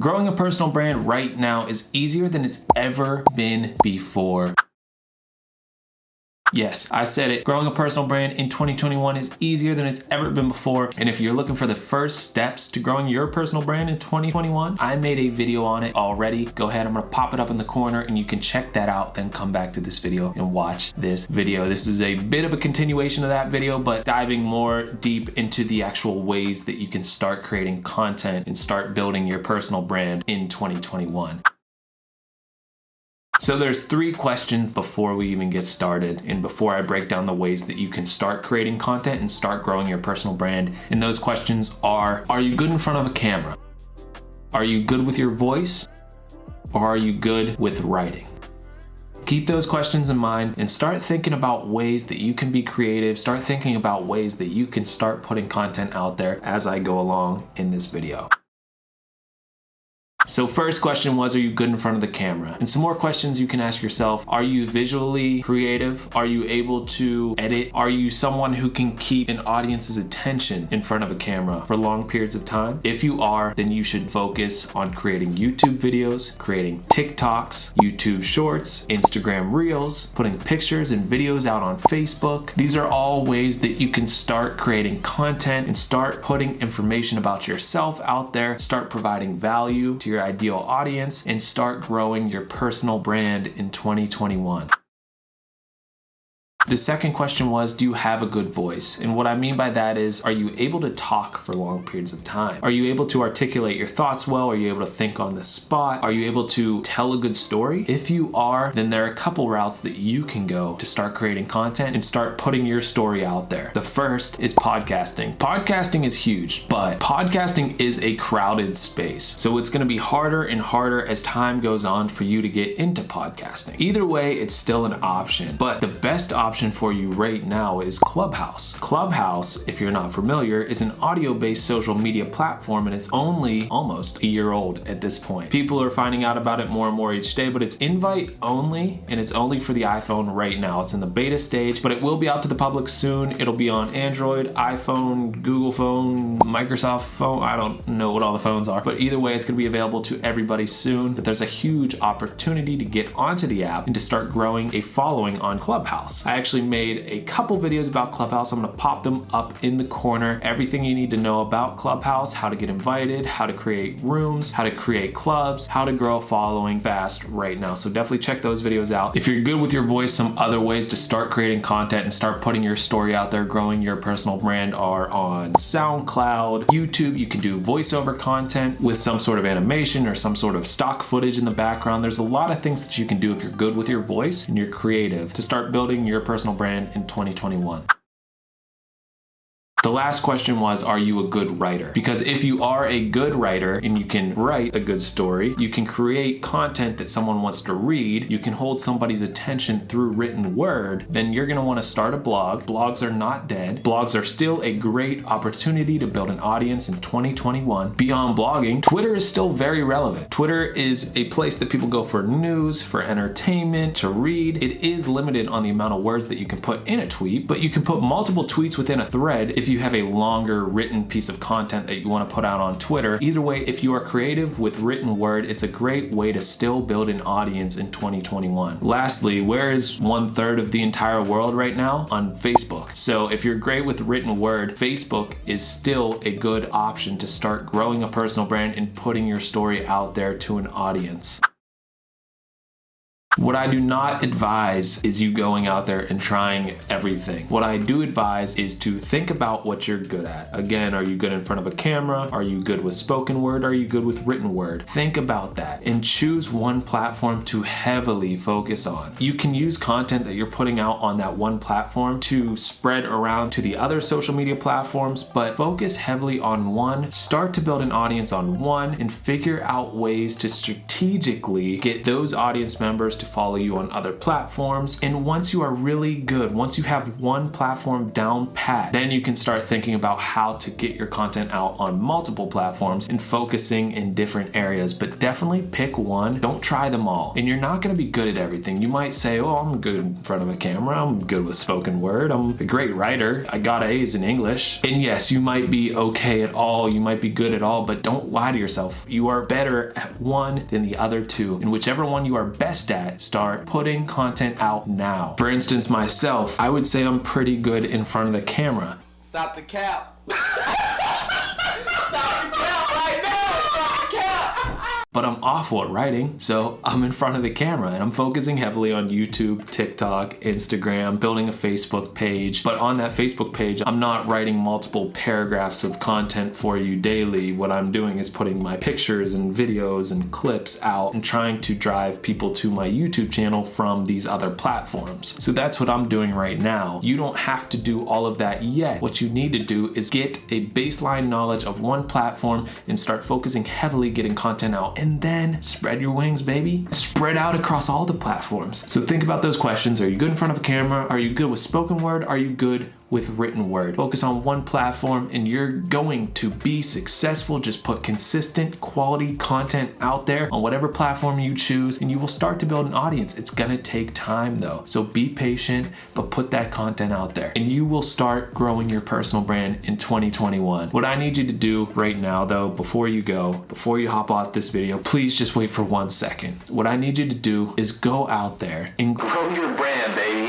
Growing a personal brand right now is easier than it's ever been before. Yes, I said it. Growing a personal brand in 2021 is easier than it's ever been before. And if you're looking for the first steps to growing your personal brand in 2021, I made a video on it already. Go ahead, I'm gonna pop it up in the corner and you can check that out, then come back to this video and watch this video. This is a bit of a continuation of that video, but diving more deep into the actual ways that you can start creating content and start building your personal brand in 2021. So there's 3 questions before we even get started and before I break down the ways that you can start creating content and start growing your personal brand. And those questions are you good in front of a camera? Are you good with your voice? Or are you good with writing? Keep those questions in mind and start thinking about ways that you can be creative. Start thinking about ways that you can start putting content out there as I go along in this video. So first question was, are you good in front of the camera? And some more questions you can ask yourself. Are you visually creative? Are you able to edit? Are you someone who can keep an audience's attention in front of a camera for long periods of time? If you are, then you should focus on creating YouTube videos, creating TikToks, YouTube Shorts, Instagram Reels, putting pictures and videos out on Facebook. These are all ways that you can start creating content and start putting information about yourself out there, start providing value to your ideal audience, and start growing your personal brand in 2021. The second question was, do you have a good voice? And what I mean by that is, are you able to talk for long periods of time? Are you able to articulate your thoughts well? Are you able to think on the spot? Are you able to tell a good story? If you are, then there are a couple routes that you can go to start creating content and start putting your story out there. The first is podcasting. Podcasting is huge, but podcasting is a crowded space. So it's gonna be harder and harder as time goes on for you to get into podcasting. Either way, it's still an option, but the best option for you right now is Clubhouse. Clubhouse, if you're not familiar, is an audio-based social media platform, and it's only almost a year old at this point. People are finding out about it more and more each day, but it's invite only, and it's only for the iPhone right now. It's in the beta stage, but it will be out to the public soon. It'll be on Android, iPhone, Google phone, Microsoft phone. I don't know what all the phones are, but either way, it's gonna be available to everybody soon. But there's a huge opportunity to get onto the app and to start growing a following on Clubhouse. I actually made a couple videos about Clubhouse. I'm gonna pop them up in the corner. Everything you need to know about Clubhouse, how to get invited, how to create rooms, how to create clubs, how to grow a following fast right now. So definitely check those videos out. If you're good with your voice, some other ways to start creating content and start putting your story out there, growing your personal brand, are on SoundCloud, YouTube. You can do voiceover content with some sort of animation or some sort of stock footage in the background. There's a lot of things that you can do if you're good with your voice and you're creative to start building your personal brand in 2021. The last question was, are you a good writer? Because if you are a good writer and you can write a good story, you can create content that someone wants to read, you can hold somebody's attention through written word, then you're gonna wanna start a blog. Blogs are not dead. Blogs are still a great opportunity to build an audience in 2021. Beyond blogging, Twitter is still very relevant. Twitter is a place that people go for news, for entertainment, to read. It is limited on the amount of words that you can put in a tweet, but you can put multiple tweets within a thread if you have a longer written piece of content that you want to put out on Twitter. Either way, if you are creative with written word, it's a great way to still build an audience in 2021. Lastly, where is 1/3 of the entire world right now? On Facebook. So if you're great with written word, Facebook is still a good option to start growing a personal brand and putting your story out there to an audience. What I do not advise is you going out there and trying everything. What I do advise is to think about what you're good at. Again, are you good in front of a camera? Are you good with spoken word? Are you good with written word? Think about that and choose one platform to heavily focus on. You can use content that you're putting out on that one platform to spread around to the other social media platforms, but focus heavily on one, start to build an audience on one, and figure out ways to strategically get those audience members to follow you on other platforms. And once you are really good, once you have one platform down pat, then you can start thinking about how to get your content out on multiple platforms and focusing in different areas. But definitely pick one. Don't try them all. And you're not going to be good at everything. You might say, oh, I'm good in front of a camera. I'm good with spoken word. I'm a great writer. I got A's in English. And yes, you might be okay at all. You might be good at all, but don't lie to yourself. You are better at one than the other two. And whichever one you are best at, start putting content out now. For instance, myself, I would say I'm pretty good in front of the camera. Stop the cap. Stop the cap right now. Stop the cap. But I'm awful at writing, so I'm in front of the camera and I'm focusing heavily on YouTube, TikTok, Instagram, building a Facebook page. But on that Facebook page, I'm not writing multiple paragraphs of content for you daily. What I'm doing is putting my pictures and videos and clips out and trying to drive people to my YouTube channel from these other platforms. So that's what I'm doing right now. You don't have to do all of that yet. What you need to do is get a baseline knowledge of one platform and start focusing heavily getting content out. And then spread your wings, baby. Spread out across all the platforms. So think about those questions. Are you good in front of a camera? Are you good with spoken word? Are you good with written word? Focus on one platform and you're going to be successful. Just put consistent quality content out there on whatever platform you choose and you will start to build an audience. It's gonna take time though. So be patient, but put that content out there and you will start growing your personal brand in 2021. What I need you to do right now though, before you hop off this video, please just wait for 1 second. What I need you to do is go out there and grow your brand, baby.